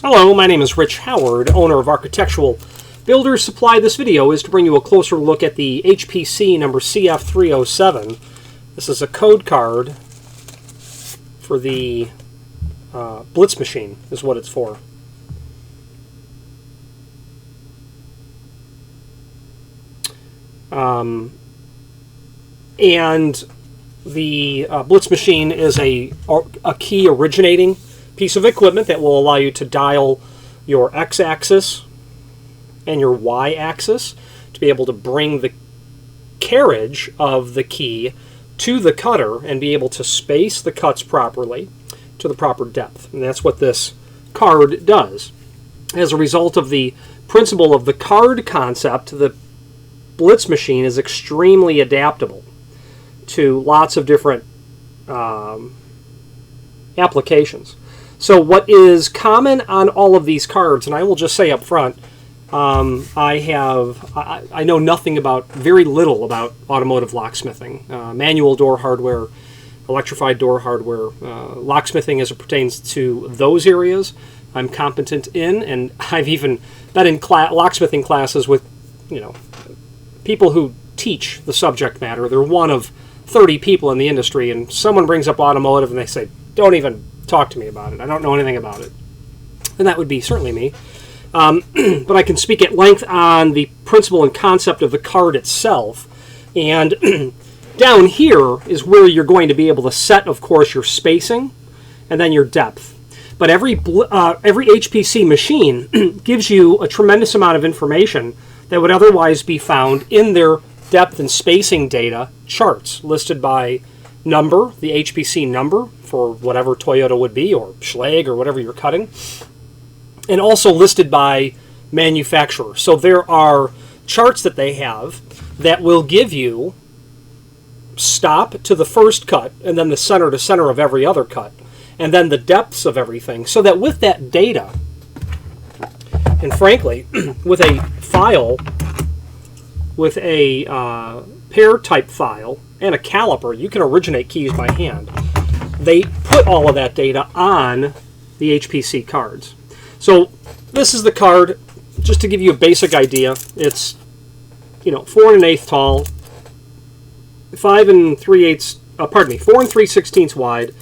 Hello, my name is Rich Howard, owner of Architectural Builders Supply. This video is to bring you a closer look at the HPC number CF307. This is a code card for the Blitz machine, is what it's for. And the Blitz machine is a key originating piece of equipment that will allow you to dial your x-axis and your y-axis to be able to bring the carriage of the key to the cutter and be able to space the cuts properly to the proper depth. And that's what this card does. As a result of the principle of the card concept, the Blitz machine is extremely adaptable to lots of different applications. So what is common on all of these cards, and I will just say up front, I know nothing about, very little about automotive locksmithing, manual door hardware, electrified door hardware, locksmithing as it pertains to those areas I'm competent in, and I've even been in locksmithing classes with, people who teach the subject matter. They're one of 30 people in the industry, and someone brings up automotive and they say, don't even talk to me about it. I don't know anything about it. And that would be certainly me. But I can speak at length on the principle and concept of the card itself. And down here is where you're going to be able to set, of course, your spacing and then your depth. But every HPC machine gives you a tremendous amount of information that would otherwise be found in their depth and spacing data charts, listed by number, the HPC number for whatever Toyota would be, or Schlage, or whatever you're cutting, and also listed by manufacturer. So there are charts that they have that will give you stop to the first cut, and then the center to center of every other cut, and then the depths of everything, so that with that data, and frankly, with a file, with a pair type file and a caliper, you can originate keys by hand. They put all of that data on the HPC cards. So this is the card, just to give you a basic idea. It's 4 1/8 tall, 4 3/16 wide,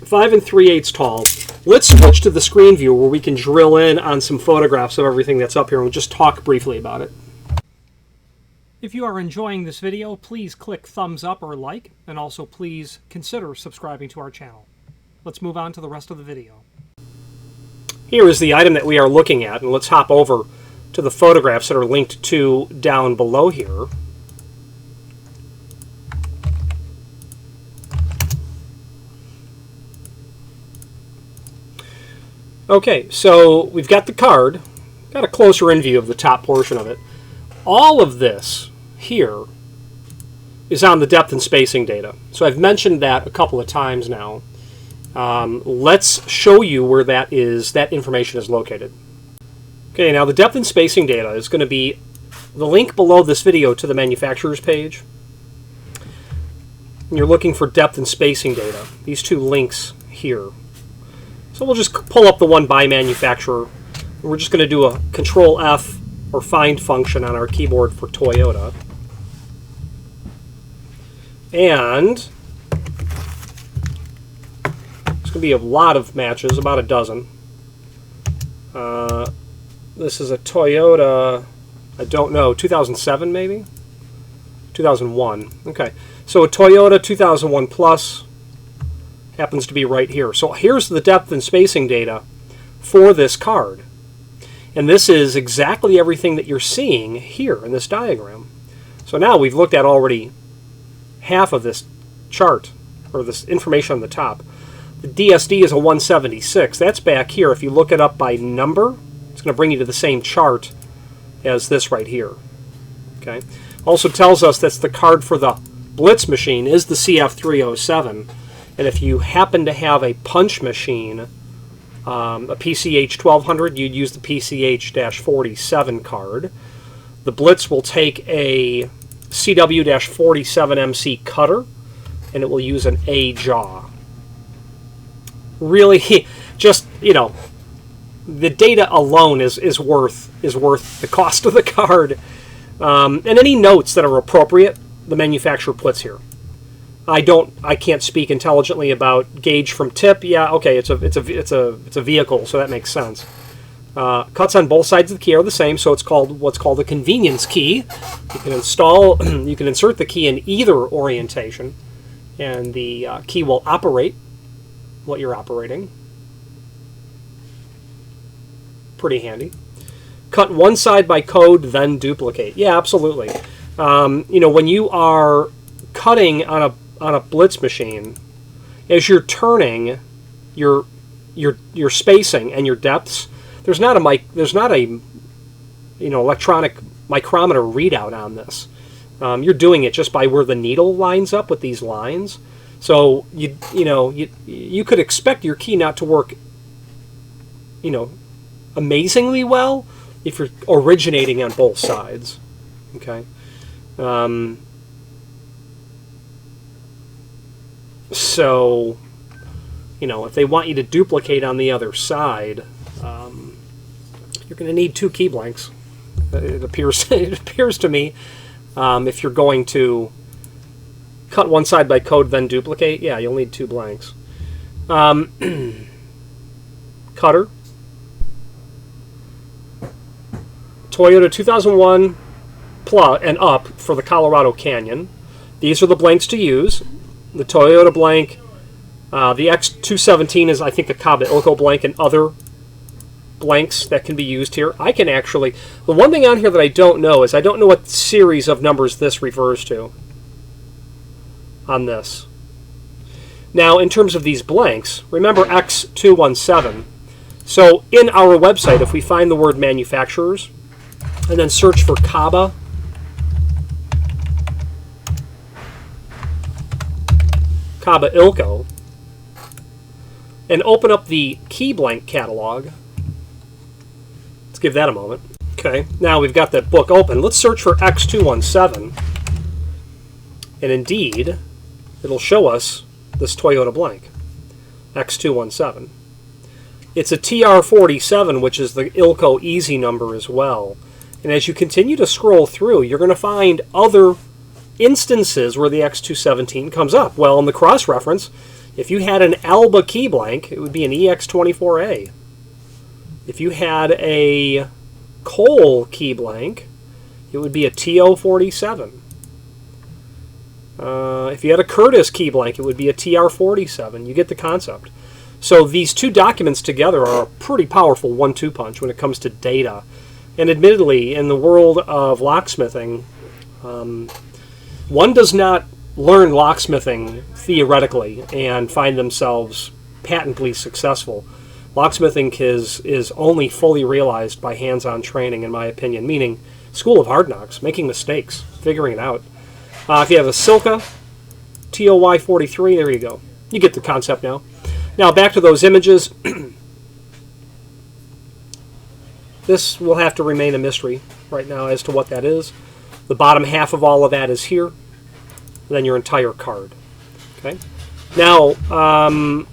5 3/8 tall. Let's switch to the screen view where we can drill in on some photographs of everything that's up here and we'll just talk briefly about it. If you are enjoying this video, please click thumbs up or like, and also please consider subscribing to our channel. Let's move on to the rest of the video. Here is the item that we are looking at, and let's hop over to the photographs that are linked to down below here. Okay, so we've got the card, got a closer in view of the top portion of it. All of this here is on the depth and spacing data. So I've mentioned that a couple of times now. Let's show you where that information is located. Okay, now the depth and spacing data is going to be the link below this video to the manufacturer's page. And you're looking for depth and spacing data, these two links here. So we'll just pull up the one by manufacturer. We're just going to do a Control F or find function on our keyboard for Toyota. And it's going to be a lot of matches, about a dozen. This is a Toyota, I don't know, 2007 maybe? 2001. Okay, so a Toyota 2001 Plus happens to be right here. So here's the depth and spacing data for this card. And this is exactly everything that you're seeing here in this diagram. So now we've looked at already half of this chart, or this information on the top. The DSD is a 176. That's back here. If you look it up by number, it's going to bring you to the same chart as this right here. Okay. Also tells us that's the card for the Blitz machine is the CF307. And if you happen to have a punch machine, a PCH 1200, you'd use the PCH-47 card. The Blitz will take a CW-47MC cutter, and it will use an A jaw. Really, just, the data alone is worth the cost of the card. And any notes that are appropriate, the manufacturer puts here. I can't speak intelligently about gauge from tip. Yeah, okay, it's a vehicle, so that makes sense. Cuts on both sides of the key are the same, so it's what's called a convenience key. You can insert the key in either orientation, and the key will operate what you're operating. Pretty handy. Cut one side by code, then duplicate. Yeah, absolutely. When you are cutting on a blitz machine, as you're turning your spacing and your depths, there's not a electronic micrometer readout on this. You're doing it just by where the needle lines up with these lines. So you could expect your key not to work amazingly well if you're originating on both sides. Okay. So, if they want you to duplicate on the other side, you're going to need 2 key blanks. It appears to me, if you're going to cut one side by code, then duplicate, yeah, you'll need 2 blanks. Cutter. Toyota 2001 plus and up for the Colorado Canyon. These are the blanks to use. The Toyota blank, the X217 is, I think, the Caba Ilko blank, and other blanks that can be used here. I can actually, the one thing on here that I don't know is I don't know what series of numbers this refers to on this. Now, in terms of these blanks, remember X217. So in our website, if we find the word manufacturers and then search for Caba Ilko, and open up the key blank catalog. Let's give that a moment. Okay, now we've got that book open. Let's search for X217, and indeed, it'll show us this Toyota blank, X217. It's a TR47, which is the Ilko easy number as well. And as you continue to scroll through, you're going to find other instances where the X217 comes up. Well, in the cross-reference, if you had an Alba key blank, it would be an EX24A. If you had a Cole key blank, it would be a TO47. If you had a Curtis key blank, it would be a TR47. You get the concept. So these 2 documents together are a pretty powerful 1-2 punch when it comes to data. And admittedly, in the world of locksmithing, one does not learn locksmithing theoretically and find themselves patently successful. Locksmithing is only fully realized by hands-on training, in my opinion, meaning school of hard knocks, making mistakes, figuring it out. If you have a Silka, TOY43, there you go. You get the concept now. Now, back to those images. This will have to remain a mystery right now as to what that is. The bottom half of all of that is here. Then your entire card. Okay. Now,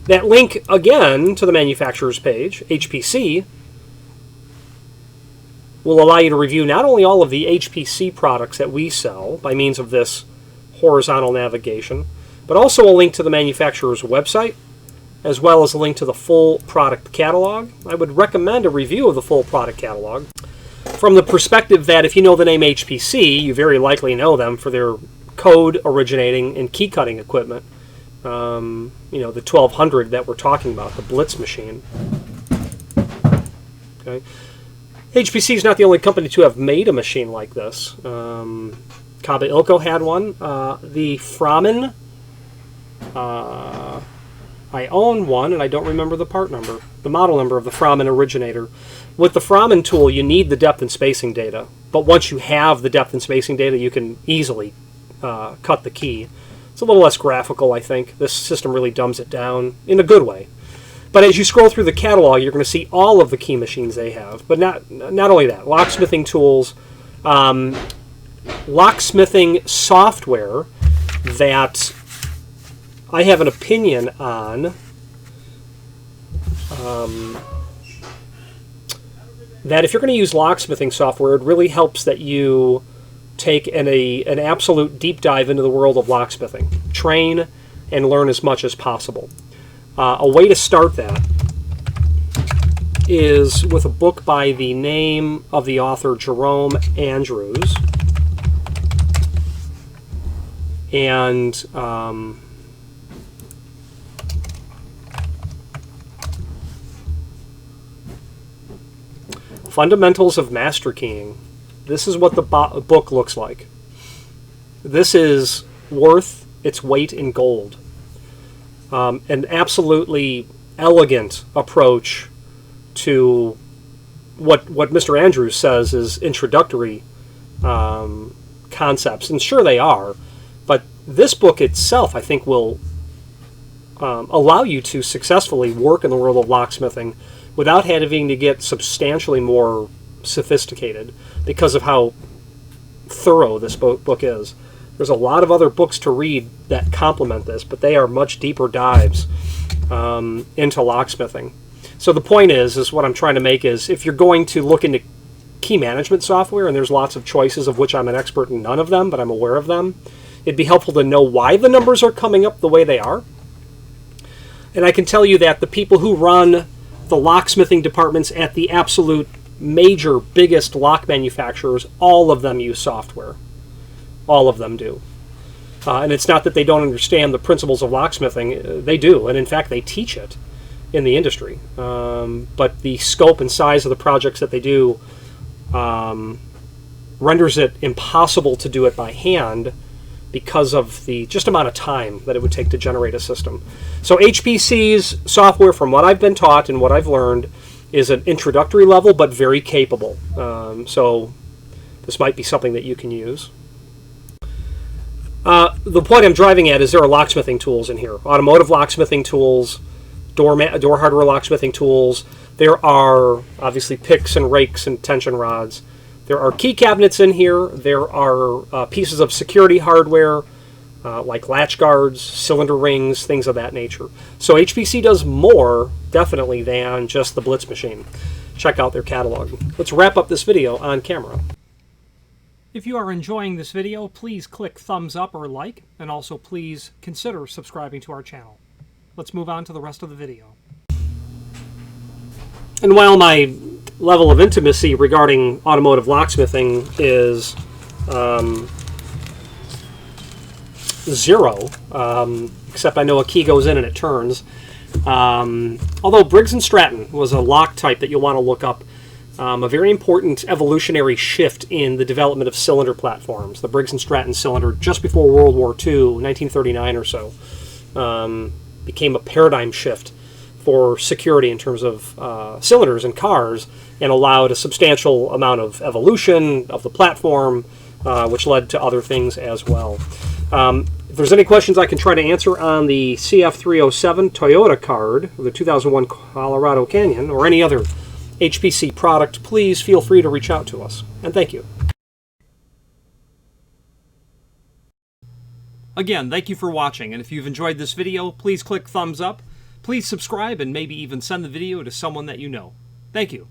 that link, again, to the manufacturer's page, HPC, will allow you to review not only all of the HPC products that we sell by means of this horizontal navigation, but also a link to the manufacturer's website, as well as a link to the full product catalog. I would recommend a review of the full product catalog from the perspective that if you know the name HPC, you very likely know them for their code originating in key cutting equipment. The 1200 that we're talking about, the Blitz machine. Okay. HPC is not the only company to have made a machine like this. Caba Ilko had one. The Framin, I own one, and I don't remember the part number, the model number of the Framin originator. With the Framin tool, you need the depth and spacing data. But once you have the depth and spacing data, you can easily cut the key. It's a little less graphical, I think. This system really dumbs it down in a good way. But as you scroll through the catalog, you're going to see all of the key machines they have. But not only that, Locksmithing Tools, locksmithing software that I have an opinion on that if you're going to use locksmithing software, it really helps that you take an absolute deep dive into the world of locksmithing. Train and learn as much as possible. A way to start that is with a book by the name of the author, Jerome Andrews. And Fundamentals of Master Keying. This is what the book looks like. This is worth its weight in gold. An absolutely elegant approach to what Mr. Andrews says is introductory concepts. And sure they are, but this book itself, I think, will allow you to successfully work in the world of locksmithing without having to get substantially more sophisticated because of how thorough this book is. There's a lot of other books to read that complement this, but they are much deeper dives into locksmithing. So the point is what I'm trying to make is, if you're going to look into key management software, and there's lots of choices of which I'm an expert in none of them, but I'm aware of them, it'd be helpful to know why the numbers are coming up the way they are. And I can tell you that the people who run the locksmithing departments at the absolute major, biggest lock manufacturers, all of them use software. All of them do. And it's not that they don't understand the principles of locksmithing. They do, and in fact they teach it in the industry. But the scope and size of the projects that they do renders it impossible to do it by hand because of the just amount of time that it would take to generate a system. So HPC's software, from what I've been taught and what I've learned, is an introductory level but very capable. So this might be something that you can use. The point I'm driving at is there are locksmithing tools in here. Automotive locksmithing tools, door hardware locksmithing tools. There are obviously picks and rakes and tension rods. There are key cabinets in here. There are pieces of security hardware like latch guards, cylinder rings, things of that nature. So HPC does more, definitely, than just the Blitz machine. Check out their catalog. Let's wrap up this video on camera. If you are enjoying this video, please click thumbs up or like, and also please consider subscribing to our channel. Let's move on to the rest of the video. And while my level of intimacy regarding automotive locksmithing is zero, except I know a key goes in and it turns. Although Briggs & Stratton was a lock type that you'll want to look up, a very important evolutionary shift in the development of cylinder platforms. The Briggs & Stratton cylinder, just before World War II, 1939 or so, became a paradigm shift for security in terms of cylinders in cars, and allowed a substantial amount of evolution of the platform, which led to other things as well. If there's any questions I can try to answer on the CF307 Toyota card, or the 2001 Colorado Canyon, or any other HPC product, please feel free to reach out to us. And thank you. Again, thank you for watching, and if you've enjoyed this video, please click thumbs up, please subscribe, and maybe even send the video to someone that you know. Thank you.